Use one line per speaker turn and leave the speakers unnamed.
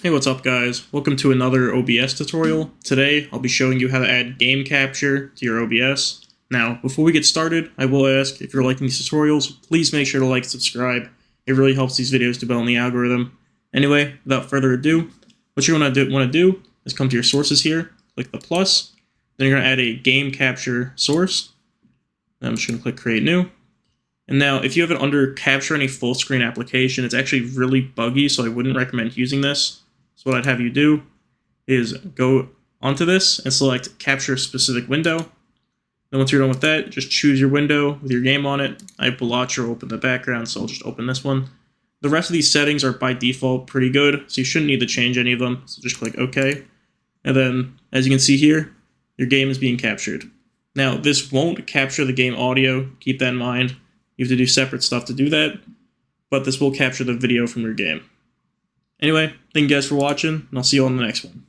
Hey, what's up guys? Welcome to another OBS tutorial. Today, I'll be showing you how to add game capture to your OBS. Now, before we get started, I will ask, if you're liking these tutorials, please make sure to like and subscribe. It really helps these videos do well in the algorithm. Anyway, without further ado, what you want to do is come to your sources here, click the plus, then you're going to add a game capture source. I'm just going to click create new. And now, if you have it under capture any full screen application, it's actually really buggy, so I wouldn't recommend using this. So what I'd have you do is go onto this and select capture a specific window. Then once you're done with that, just choose your window with your game on it. I have Balatro open the background, so I'll just open this one. The rest of these settings are by default pretty good, so you shouldn't need to change any of them. So just click OK. And then, as you can see here, your game is being captured. Now, this won't capture the game audio. Keep that in mind. You have to do separate stuff to do that, but this will capture the video from your game. Anyway, thank you guys for watching, and I'll see you on the next one.